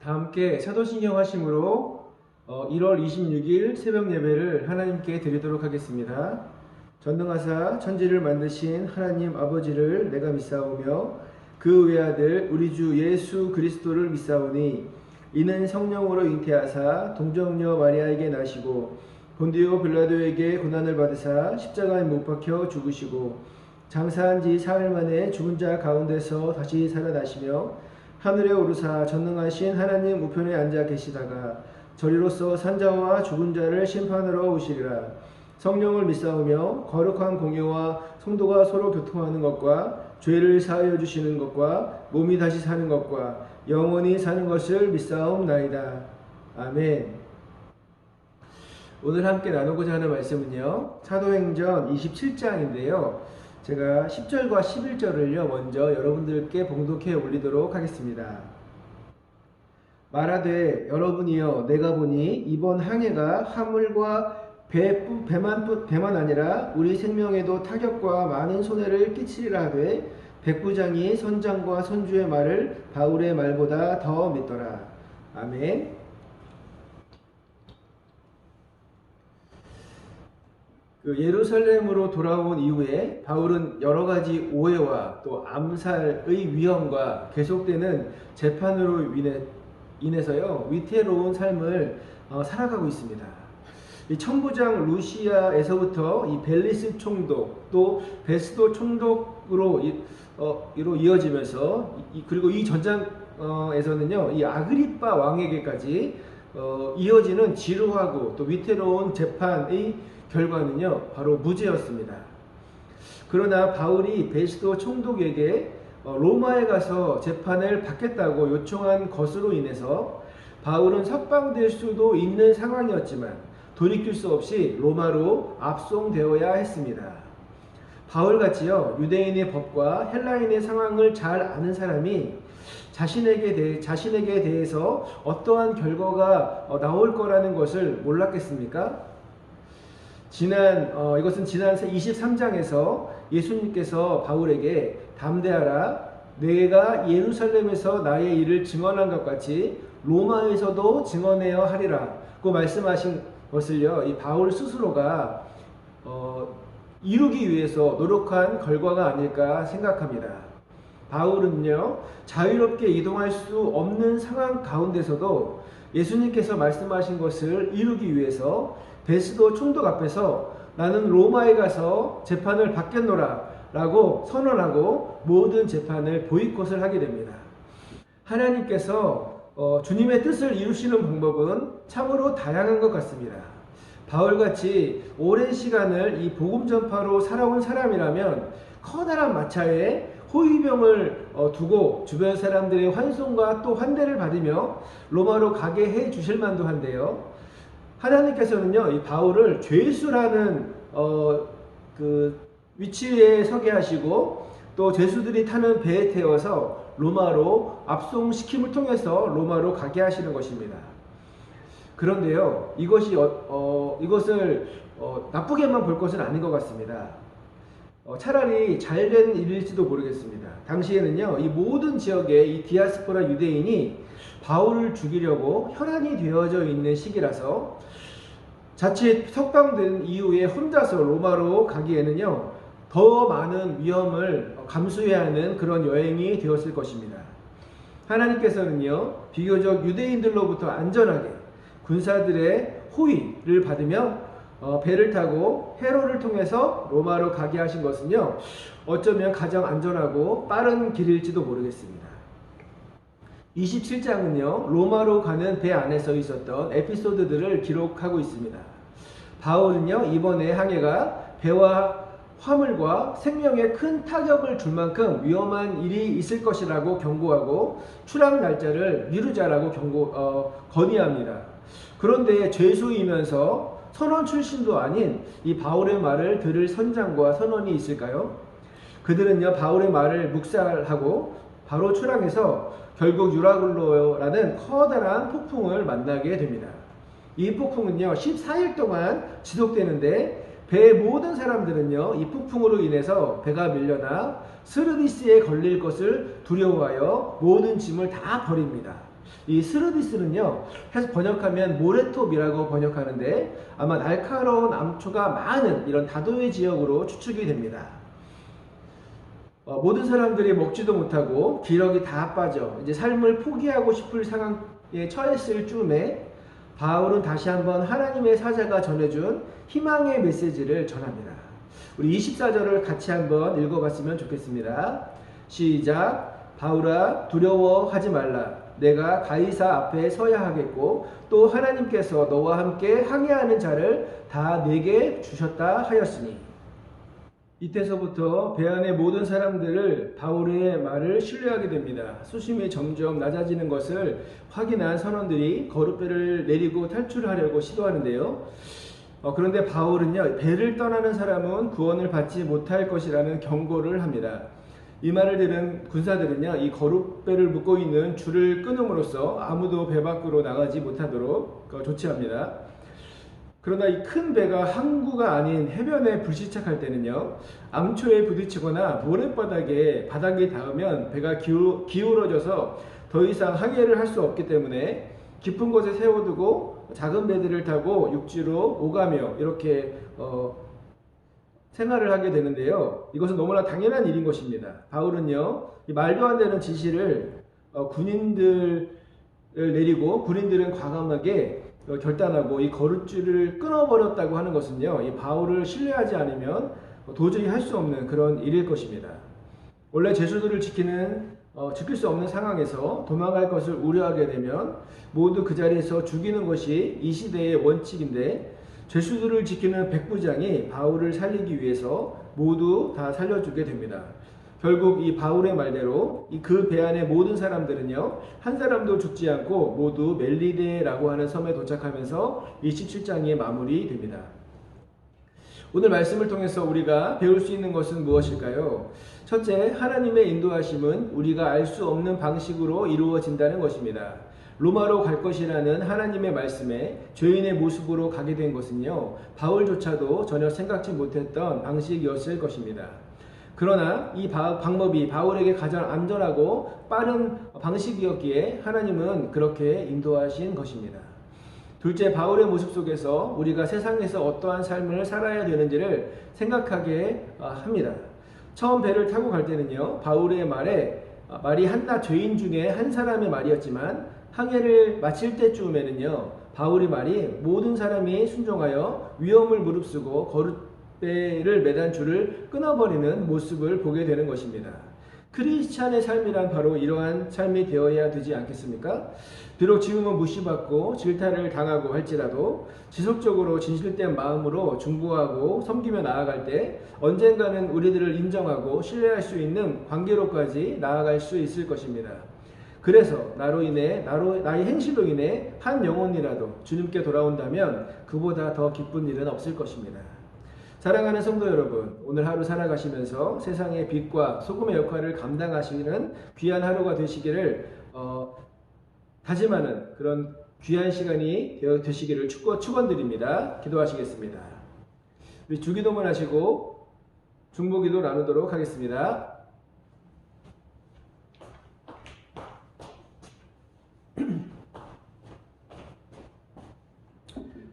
다 함께 사도신경 하심으로 1월 26일 새벽 예배를 하나님께 드리도록 하겠습니다. 전능하사 천지를 만드신 하나님 아버지를 내가 믿사오며 그 외아들 우리 주 예수 그리스도를 믿사오니 이는 성령으로 잉태하사 동정녀 마리아에게 나시고 본디오 빌라도에게 고난을 받으사 십자가에 못 박혀 죽으시고 장사한 지 사흘 만에 죽은 자 가운데서 다시 살아나시며 하늘에 오르사 전능하신 하나님 우편에 앉아 계시다가 저리로서 산자와 죽은 자를 심판하러 오시리라. 성령을 믿사오며 거룩한 공예와 성도가 서로 교통하는 것과 죄를 사하여 주시는 것과 몸이 다시 사는 것과 영원히 사는 것을 믿사옵나이다. 아멘. 오늘 함께 나누고자 하는 말씀은요, 사도행전 27장인데요. 제가 10절과 11절을요 먼저 여러분들께 봉독해 올리도록 하겠습니다. 말하되 여러분이여 내가 보니 이번 항해가 화물과 배만 아니라 우리 생명에도 타격과 많은 손해를 끼치리라 하되 백부장이 선장과 선주의 말을 바울의 말보다 더 믿더라. 아멘. 예루살렘으로 돌아온 이후에 바울은 여러 가지 오해와 또 암살의 위험과 계속되는 재판으로 인해서요 위태로운 삶을 살아가고 있습니다. 이 천부장 루시아에서부터 이 벨리스 총독 또 베스도 총독으로 이어지면서 그리고 이 전장에서는요 이 아그리빠 왕에게까지 이어지는 지루하고 또 위태로운 재판의 결과는요 바로 무죄였습니다. 그러나 바울이 베스도 총독에게 로마에 가서 재판을 받겠다고 요청한 것으로 인해서 바울은 석방될 수도 있는 상황이었지만 돌이킬 수 없이 로마로 압송되어야 했습니다. 바울같이요 유대인의 법과 헬라인의 상황을 잘 아는 사람이 자신에게 대해서 어떠한 결과가 나올 거라는 것을 몰랐겠습니까? 이것은 지난 23장에서 예수님께서 바울에게 담대하라 내가 예루살렘에서 나의 일을 증언한 것 같이 로마에서도 증언해야 하리라 고 말씀하신 것을요 이 바울 스스로가 이루기 위해서 노력한 결과가 아닐까 생각합니다. 바울은요 자유롭게 이동할 수 없는 상황 가운데서도 예수님께서 말씀하신 것을 이루기 위해서 베스도 총독 앞에서 나는 로마에 가서 재판을 받겠노라 라고 선언하고 모든 재판을 보이콧을 하게 됩니다. 하나님께서 주님의 뜻을 이루시는 방법은 참으로 다양한 것 같습니다. 바울같이 오랜 시간을 이 복음 전파로 살아온 사람이라면 커다란 마차에 호위병을 두고 주변 사람들의 환송과 또 환대를 받으며 로마로 가게 해 주실 만도 한데요. 하나님께서는요, 이 바울을 죄수라는 그 위치에 서게 하시고 또 죄수들이 타는 배에 태워서 로마로 압송시킴을 통해서 로마로 가게 하시는 것입니다. 그런데요, 이것을 나쁘게만 볼 것은 아닌 것 같습니다. 차라리 잘된 일일지도 모르겠습니다. 당시에는요, 이 모든 지역의 이 디아스포라 유대인이 바울을 죽이려고 혈안이 되어져 있는 시기라서 자칫 석방된 이후에 혼자서 로마로 가기에는요 더 많은 위험을 감수해야 하는 그런 여행이 되었을 것입니다. 하나님께서는요 비교적 유대인들로부터 안전하게 군사들의 호위를 받으며 배를 타고 해로를 통해서 로마로 가게 하신 것은요 어쩌면 가장 안전하고 빠른 길일지도 모르겠습니다. 27장은요 로마로 가는 배 안에서 있었던 에피소드들을 기록하고 있습니다. 바울은요 이번에 항해가 배와 화물과 생명에 큰 타격을 줄 만큼 위험한 일이 있을 것이라고 경고하고 출항 날짜를 미루자라고 건의합니다. 그런데 죄수이면서 선원 출신도 아닌 이 바울의 말을 들을 선장과 선원이 있을까요? 그들은요 바울의 말을 묵살하고 바로 출항해서 결국 유라굴로라는 커다란 폭풍을 만나게 됩니다. 이 폭풍은요 14일 동안 지속되는데 배의 모든 사람들은요 이 폭풍으로 인해서 배가 밀려나 스르비스에 걸릴 것을 두려워하여 모든 짐을 다 버립니다. 이 스르디스는요, 해서 번역하면 모래톱이라고 번역하는데 아마 날카로운 암초가 많은 이런 다도의 지역으로 추측이 됩니다. 모든 사람들이 먹지도 못하고 기력이 다 빠져 이제 삶을 포기하고 싶을 상황에 처했을 쯤에 바울은 다시 한번 하나님의 사자가 전해준 희망의 메시지를 전합니다. 우리 24절을 같이 한번 읽어봤으면 좋겠습니다. 시작. 바울아, 두려워하지 말라. 내가 가이사 앞에 서야 하겠고 또 하나님께서 너와 함께 항해하는 자를 다 내게 주셨다 하였으니. 이때서부터 배 안의 모든 사람들을 바울의 말을 신뢰하게 됩니다. 수심이 점점 낮아지는 것을 확인한 선원들이 거룻배를 내리고 탈출하려고 시도하는데요. 그런데 바울은요, 배를 떠나는 사람은 구원을 받지 못할 것이라는 경고를 합니다. 이 말을 들은 군사들은요, 이 거룻배를 묶고 있는 줄을 끊음으로써 아무도 배 밖으로 나가지 못하도록 조치합니다. 그러나 이 큰 배가 항구가 아닌 해변에 불시착할 때는요, 암초에 부딪히거나 모래바닥에 닿으면 배가 기울어져서 더 이상 항해를 할 수 없기 때문에 깊은 곳에 세워두고 작은 배들을 타고 육지로 오가며 이렇게 생활을 하게 되는데요. 이것은 너무나 당연한 일인 것입니다. 바울은요, 이 말도 안 되는 지시를 군인들을 내리고 군인들은 과감하게 결단하고 이 거룻줄을 끊어버렸다고 하는 것은요, 이 바울을 신뢰하지 않으면 도저히 할 수 없는 그런 일일 것입니다. 원래 제수들을 지킬 수 없는 상황에서 도망갈 것을 우려하게 되면 모두 그 자리에서 죽이는 것이 이 시대의 원칙인데, 제수들을 지키는 백부장이 바울을 살리기 위해서 모두 다 살려주게 됩니다. 결국 이 바울의 말대로 그 배 안의 모든 사람들은요, 한 사람도 죽지 않고 모두 멜리데라고 하는 섬에 도착하면서 27장이 마무리됩니다. 오늘 말씀을 통해서 우리가 배울 수 있는 것은 무엇일까요? 첫째, 하나님의 인도하심은 우리가 알 수 없는 방식으로 이루어진다는 것입니다. 로마로 갈 것이라는 하나님의 말씀에 죄인의 모습으로 가게 된 것은요, 바울조차도 전혀 생각지 못했던 방식이었을 것입니다. 그러나 이 방법이 바울에게 가장 안전하고 빠른 방식이었기에 하나님은 그렇게 인도하신 것입니다. 둘째, 바울의 모습 속에서 우리가 세상에서 어떠한 삶을 살아야 되는지를 생각하게 합니다. 처음 배를 타고 갈 때는요, 바울의 말이 한낱 죄인 중에 한 사람의 말이었지만 항해를 마칠 때쯤에는요, 바울의 말이 모든 사람이 순종하여 위험을 무릅쓰고 거룻배를 매단 줄을 끊어버리는 모습을 보게 되는 것입니다. 크리스찬의 삶이란 바로 이러한 삶이 되어야 되지 않겠습니까? 비록 지금은 무시받고 질타를 당하고 할지라도 지속적으로 진실된 마음으로 중보하고 섬기며 나아갈 때 언젠가는 우리들을 인정하고 신뢰할 수 있는 관계로까지 나아갈 수 있을 것입니다. 그래서 나의 행실로 인해 한 영혼이라도 주님께 돌아온다면 그보다 더 기쁜 일은 없을 것입니다. 사랑하는 성도 여러분, 오늘 하루 살아가시면서 세상의 빛과 소금의 역할을 감당하시는 귀한 하루가 되시기를 다짐하는 그런 귀한 시간이 되시기를 축원드립니다. 기도하시겠습니다. 우리 주기도문 하시고 중보기도 나누도록 하겠습니다.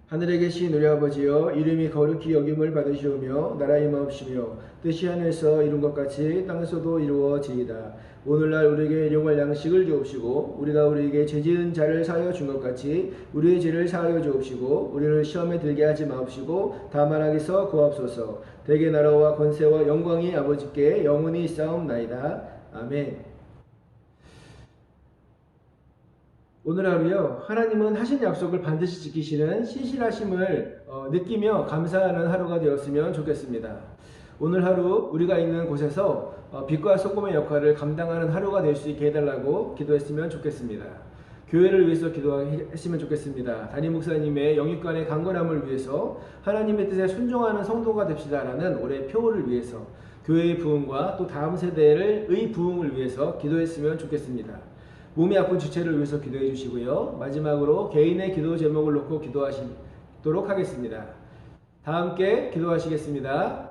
하늘에 계신 우리 아버지여, 이름이 거룩히 여김을 받으시오며 나라의 마옵시며 뜻이 하늘에서 이룬 것 같이 땅에서도 이루어지이다. 오늘날 우리에게 일용할 양식을 주옵시고 우리가 우리에게 죄지은 자를 사하여 준 것 같이 우리의 죄를 사하여 주옵시고 우리를 시험에 들게 하지 마옵시고 다만 악에서 구하옵소서. 대개 나라와 권세와 영광이 아버지께 영원히 있사옵나이다. 아멘. 오늘 하루요, 하나님은 하신 약속을 반드시 지키시는 신실하심을 느끼며 감사하는 하루가 되었으면 좋겠습니다. 오늘 하루 우리가 있는 곳에서 빛과 소금의 역할을 감당하는 하루가 될 수 있게 해달라고 기도했으면 좋겠습니다. 교회를 위해서 기도했으면 좋겠습니다. 담임 목사님의 영육간의 강건함을 위해서 하나님의 뜻에 순종하는 성도가 됩시다라는 올해 표를 위해서 교회의 부흥과 또 다음 세대의 부흥을 위해서 기도했으면 좋겠습니다. 몸이 아픈 주체를 위해서 기도해 주시고요. 마지막으로 개인의 기도 제목을 놓고 기도하시도록 하겠습니다. 다 함께 기도하시겠습니다.